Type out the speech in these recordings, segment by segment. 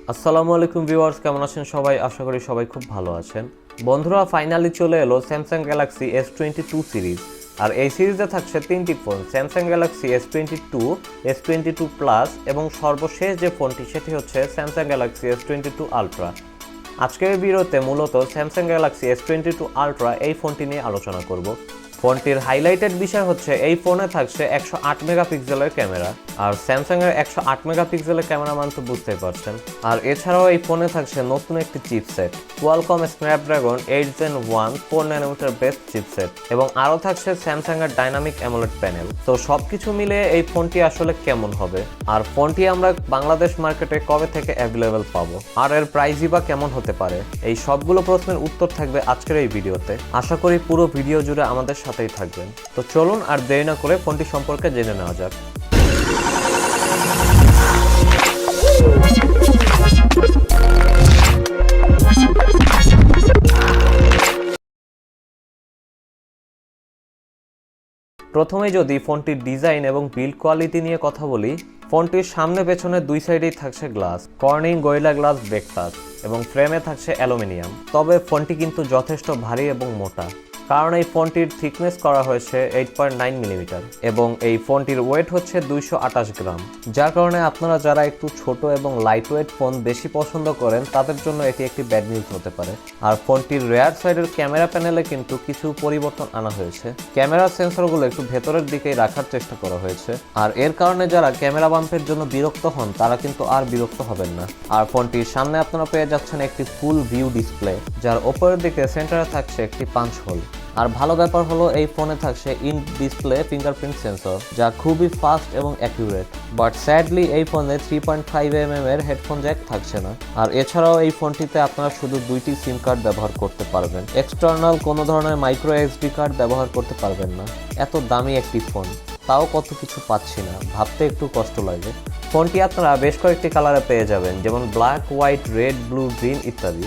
আসসালামু আলাইকুম ভিউয়ার্স, কেমন আছেন সবাই? আশা করি সবাই খুব ভালো আছেন। বন্ধুরা, ফাইনালি চলে এলো স্যামসাং গ্যালাক্সি S22 সিরিজ। আর এই সিরিজে থাকছে তিনটি phone: Samsung Galaxy S22, S22 plus এবং সর্বশেষ যে ফোনটি সেটি হচ্ছে স্যামসাং গ্যালাক্সি S22 আলট্রা। আজকের ভিডিওতে মূলত স্যামসাং গ্যালাক্সি S22 আলট্রা এই ফোনটি নিয়ে আলোচনা করব। ফোনটির হাইলাইটেড বিষয় হচ্ছে এই ফোনে থাকছে 108 মেগাপিক্সেলের ক্যামেরা। আর স্যামসাংয়ের 108 মেগাপিক্সেলের ক্যামেরা মান তো বুঝতেই পারছেন। আর এছাড়াও এই ফোনে থাকছে নতুন একটি chipset, Qualcomm Snapdragon 8 Gen 1 4nm best chipset, এবং আরও থাকছে স্যামসাংয়ের ডাইনামিক অ্যামোলেড প্যানেল। তো সব কিছু মিলে এই ফোনটি আসলে কেমন হবে, আর ফোনটি আমরা বাংলাদেশ মার্কেটে কবে থেকে অ্যাভেলেবেল পাবো, আর এর প্রাইসই বা কেমন হতে পারে, এই সবগুলো প্রশ্নের উত্তর থাকবে আজকের এই ভিডিওতে। আশা করি পুরো ভিডিও জুড়ে আমাদের সাথেই থাকবেন। তো চলুন আর দেরি না করে ফোনটি সম্পর্কে জেনে নেওয়া যাক। প্রথমে যদি ফোনটির ডিজাইন এবং বিল্ড কোয়ালিটি নিয়ে কথা বলি, ফোনটির সামনে পেছনে দুই সাইডেই থাকছে glass, Corning gorilla glass breakfast, এবং ফ্রেমে থাকছে অ্যালুমিনিয়াম। তবে ফোনটি কিন্তু যথেষ্ট ভারী এবং মোটা, কারণ এই ফোনটির থিকনেস করা হয়েছে 8.9 মিলিমিটার এবং এই ফোনটির ওয়েট হচ্ছে 228 গ্রাম, যার কারণে আপনারা যারা একটু ছোট এবং লাইট ওয়েট ফোন বেশি পছন্দ করেন তাদের জন্য এটি একটি ব্যাড নিউজ হতে পারে। আর ফোনটির রেয়ার সাইডের ক্যামেরা প্যানেলে কিন্তু কিছু পরিবর্তন আনা হয়েছে। ক্যামেরার সেন্সরগুলো একটু ভেতরের দিকেই রাখার চেষ্টা করা হয়েছে, আর এর কারণে যারা ক্যামেরা বাম্পের জন্য বিরক্ত হন তারা কিন্তু আর বিরক্ত হবেন না। আর ফোনটির সামনে আপনারা পেয়ে যাচ্ছেন একটি ফুল ভিউ ডিসপ্লে, যার ওপরের দিকে সেন্টারে থাকছে একটি পাঞ্চ হোল। আর ভালো ব্যাপার হলো এই ফোনে থাকছে ইন ডিসপ্লে ফিঙ্গারপ্রিন্ট সেন্সর, যা খুবই ফাস্ট এবং অ্যাকিউরেট। বাট স্যাডলি এই ফোনে 3.5mm এর হেডফোন জ্যাক থাকছে না। আর এছাড়াও এই ফোনটিতে আপনারা শুধু দুইটি সিম কার্ড ব্যবহার করতে পারবেন, এক্সটার্নাল কোনো ধরনের মাইক্রো SD কার্ড ব্যবহার করতে পারবেন না। এত দামি একটি ফোন, তাও কত কিছু পাচ্ছি না, ভাবতে একটু কষ্ট লাগে। ফোনটি আপনারা বেশ কয়েকটি কালারে পেয়ে যাবেন, যেমন black, white, red, blue, green ইত্যাদি।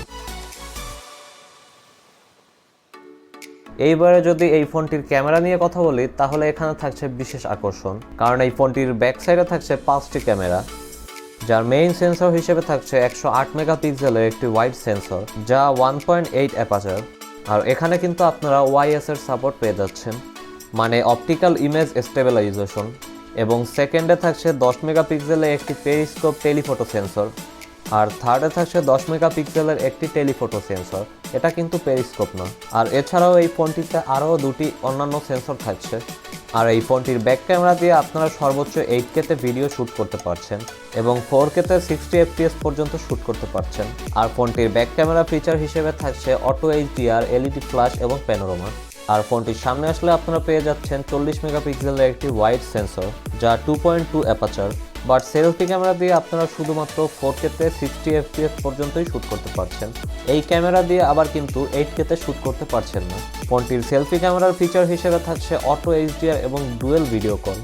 এইবারে যদি এই ফোনটির ক্যামেরা নিয়ে কথা বলি, তাহলে এখানে থাকছে বিশেষ আকর্ষণ, কারণ এই ফোনটির ব্যাক সাইডে থাকছে 5টি ক্যামেরা, যার মেইন সেন্সর হিসেবে থাকছে 108 মেগাপিক্সেলের একটি ওয়াইড সেন্সর, যা 1.8 অ্যাপাচার। আর এখানে কিন্তু আপনারা OIS এর সাপোর্ট পেয়ে যাচ্ছেন, মানে অপটিক্যাল ইমেজ স্টেবিলাইজেশন। এবং সেকেন্ডে থাকছে 10 মেগাপিক্সেলের একটি পেরিস্কোপ টেলিফটো সেন্সর, আর থার্ডে থাকছে 10 মেগাপিক্সেলের একটি টেলিফটো সেন্সর, এটা কিন্তু পেরিস্কোপ না। আর এছাড়াও এই ফোনটিতে আরও দুটি অন্যান্য সেন্সর থাকছে। আর এই ফোনটির ব্যাক ক্যামেরা দিয়ে আপনারা সর্বোচ্চ 8K তে ভিডিও শ্যুট করতে পারছেন এবং 4K তে 60 FPS পর্যন্ত শ্যুট করতে পারছেন। আর ফোনটির ব্যাক ক্যামেরা ফিচার হিসেবে থাকছে অটো HDR, LED ফ্ল্যাশ এবং প্যানোরামা। আর ফোনটির সামনে আসলে আপনারা পেয়ে যাচ্ছেন 40 মেগাপিক্সেলের একটি ওয়াইড সেন্সর, যা 2.2 অ্যাপাচার। বাট সেলফি ক্যামেরা দিয়ে আপনারা শুধুমাত্র 4K তে 60 FPS পর্যন্তই শ্যুট করতে পারছেন। এই ক্যামেরা দিয়ে আবার কিন্তু 8K তে শ্যুট করতে পারছেন না। ফোনটির সেলফি ক্যামেরার ফিচার হিসেবে থাকছে অটো HDR এবং ডুয়েল ভিডিও কল।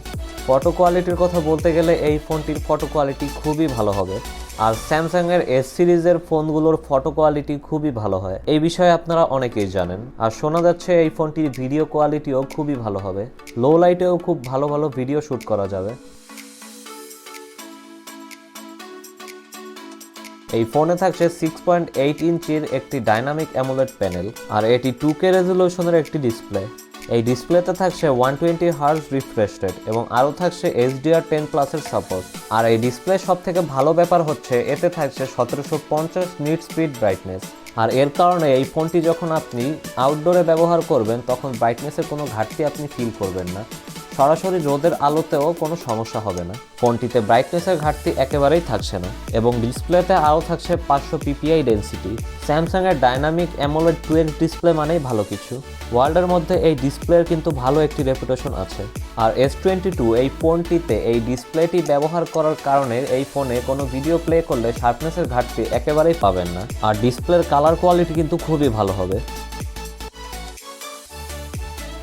ফটো কোয়ালিটির কথা বলতে গেলে এই ফোনটির ফটো কোয়ালিটি খুবই ভালো হবে। আর স্যামসাংয়ের S সিরিজের ফোনগুলোর ফটো কোয়ালিটি খুবই ভালো হয়, এই বিষয়ে আপনারা অনেকেই জানেন। আর শোনা যাচ্ছে এই ফোনটির ভিডিও কোয়ালিটিও খুবই ভালো হবে, লো লাইটেও খুব ভালো ভালো ভিডিও শ্যুট করা যাবে। এই ফোনে থাকছে 6.8 ইঞ্চির একটি ডাইনামিক অ্যামোলেড প্যানেল, আর এটি 2K রেজলিউশনের একটি ডিসপ্লে। এই ডিসপ্লেতে থাকছে 120 হার্জ রিফ্রেশ রেট এবং আরও থাকছে HDR10+ এর সাপোর্ট। আর এই ডিসপ্লে সব থেকে ভালো ব্যাপার হচ্ছে এতে থাকছে 1750 নিট স্পিড ব্রাইটনেস। আর এর কারণে এই ফোনটি যখন আপনি আউটডোরে ব্যবহার করবেন তখন ব্রাইটনেসের কোনো ঘাটতি আপনি ফিল করবেন না, সরাসরি রোদের আলোতেও কোনো সমস্যা হবে না। ফোনটিতে ব্রাইটনেসের ঘাটতি একেবারেই থাকছে না এবং ডিসপ্লেতে আরও থাকছে 500 PPI ডেন্সিটি। স্যামসাংয়ের ডাইনামিক অ্যামোলেড 2X ডিসপ্লে মানেই ভালো কিছু। ওয়ার্ল্ডের মধ্যে এই ডিসপ্লের কিন্তু ভালো একটি রেপুটেশন আছে। আর S22 এই ফোনটিতে এই ডিসপ্লেটি ব্যবহার করার কারণে এই ফোনে কোনো ভিডিও প্লে করলে শার্পনেসের ঘাটতি একেবারেই পাবেন না। আর ডিসপ্লের কালার কোয়ালিটি কিন্তু খুবই ভালো হবে।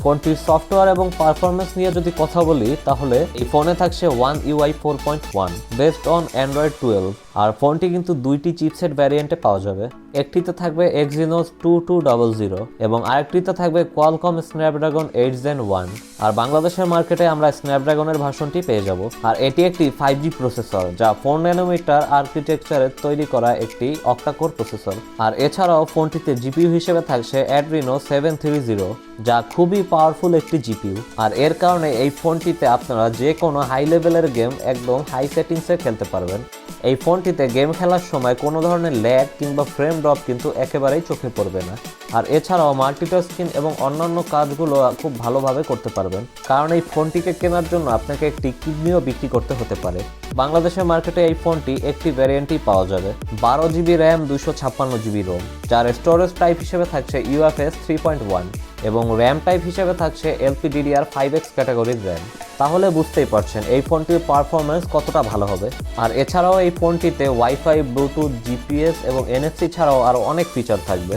ফোনটির সফটওয়্যার এবং পারফরমেন্স নিয়ে যদি কথা বলি, তাহলে এই ফোনে থাকছে One UI 4.1 based on Android 12। আর ফোনটি কিন্তু দুইটি চিপসেট ভ্যারিয়েন্টে পাওয়া যাবে। একটিতে থাকবে Exynos 2200 এবং আরেকটিতে থাকবে কোয়ালকম স্ন্যাপড্রাগন 8 Gen 1। আর বাংলাদেশের মার্কেটে আমরা স্ন্যাপড্রাগনের ভার্সনটি পেয়ে যাব। আর এটি একটি 5G প্রসেসর, যা 4 ন্যানোমিটার আর্কিটেকচারে তৈরি করা একটি অক্টা-কোর প্রসেসর। আর এছাড়াও ফোনটিতে জিপিইউ হিসেবে থাকছে Adreno 730, যা খুবই পাওয়ারফুল একটি জিপিইউ। আর এর কারণে এই ফোনটিতে আপনারা যে কোনো হাই লেভেলের গেম একদম হাই সেটিংসে খেলতে পারবেন। এই ফোনটিতে গেম খেলার সময় কোনো ধরনের ল্যাগ কিংবা ফ্রেম ড্রপ কিন্তু একেবারেই চোখে পড়বে না। আর এছাড়াও মাল্টিটাস্কিং এবং অন্যান্য কাজগুলো খুব ভালোভাবে করতে পারবেন, কারণ এই ফোনটিকে কেনার জন্য আপনাকে একটি কিডনিও বিক্রি করতে হতে পারে। বাংলাদেশের মার্কেটে এই ফোনটি একটি ভ্যারিয়েন্টই পাওয়া যাবে, 12GB র্যাম 256GB রোম, যার স্টোরেজ টাইপ হিসেবে থাকছে UFS 3.1 এবং র্যাম টাইপ হিসেবে থাকছে LPDDR5X ক্যাটাগরির র্যাম। তাহলে বুঝতেই পারছেন এই ফোনটির পারফরমেন্স কতটা ভালো হবে। আর এছাড়াও এই ফোনটিতে ওয়াইফাই, ব্লুটুথ, জিপিএস এবং NFC ছাড়াও আরও অনেক ফিচার থাকবে।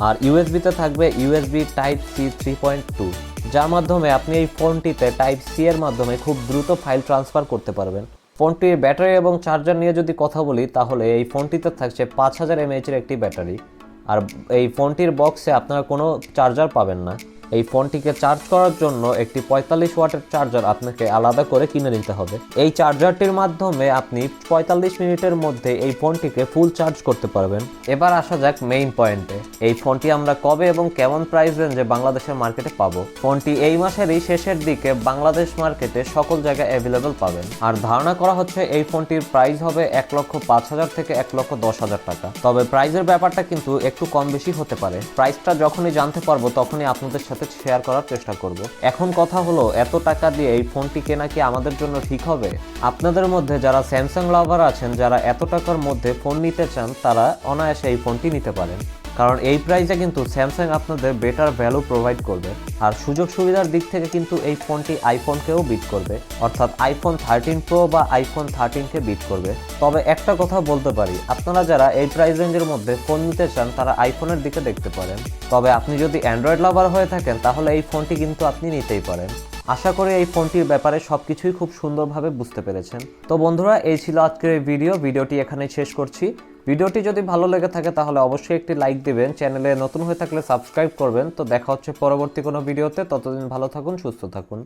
আর ইউএসবিতে থাকবে USB Type-C 3.2, যার মাধ্যমে আপনি এই ফোনটিতে Type-C এর মাধ্যমে খুব দ্রুত ফাইল ট্রান্সফার করতে পারবেন। ফোনটির ব্যাটারি এবং চার্জার নিয়ে যদি কথা বলি, তাহলে এই ফোনটিতে থাকছে 5000 mAh এর একটি ব্যাটারি। আর এই ফোনটির বক্সে আপনারা কোনো চার্জার পাবেন না। এই ফোনটিকে চার্জ করার জন্য একটি 45 ওয়াটের চার্জার আপনাকে আলাদা করে কিনে নিতে হবে। এই চার্জারটির মাধ্যমে আপনি 45 মিনিটের মধ্যে এই ফোনটিকে ফুল চার্জ করতে পারবেন। এবার আসা যাক মেইন পয়েন্টে, এই ফোনটি আমরা কবে এবং কেমন প্রাইস রেঞ্জে বাংলাদেশের মার্কেটে পাবো। ফোনটি এই মাসেরই শেষের দিকে বাংলাদেশ মার্কেটে সকল জায়গায় অ্যাভেলেবল পাবেন। আর ধারণা করা হচ্ছে এই ফোনটির প্রাইস হবে 1,05,000 থেকে 1,10,000 টাকা। তবে প্রাইসের ব্যাপারটা কিন্তু একটু কম বেশি হতে পারে। প্রাইসটা যখনই জানতে পারবো তখনই আপনাদের সাথে শেয়ার করার চেষ্টা করব। এখন কথা হলো, এত টাকা দিয়ে এই ফোনটি কেনা কি আমাদের জন্য ঠিক হবে? আপনাদের মধ্যে যারা স্যামসাং লাভার আছেন, যারা এত টাকার মধ্যে ফোন নিতে চান, তারা অনায়াসে এই ফোনটি নিতে পারেন, কারণ এই প্রাইসে কিন্তু স্যামসাং আপনাদের বেটার ভ্যালু প্রোভাইড করবে। আর সুযোগ সুবিধার দিক থেকে কিন্তু এই ফোনটি আইফোনকেও বিট করবে, অর্থাৎ iPhone 13 Pro বা iPhone 13কে বিট করবে। তবে একটা কথা বলতে পারি, আপনারা যারা এই প্রাইস রেঞ্জের মধ্যে ফোন নিতে চান তারা আইফোনের দিকে দেখতে পারেন। তবে আপনি যদি অ্যান্ড্রয়েড লাভার হয়ে থাকেন তাহলে এই ফোনটি কিন্তু আপনি নিতেই পারেন। আশা করি এই ফোনটির ব্যাপারে সবকিছুই খুব সুন্দরভাবে বুঝতে পেরেছেন। তো বন্ধুরা, এই ছিল আজকের এই ভিডিওটি এখানেই শেষ করছি। ভিডিওটি যদি ভালো লেগে থাকে তাহলে অবশ্যই একটি লাইক দিবেন, চ্যানেলে নতুন হয়ে থাকলে সাবস্ক্রাইব করবেন। তো দেখা হচ্ছে পরবর্তী কোনো ভিডিওতে, ততদিন ভালো থাকুন, সুস্থ থাকুন।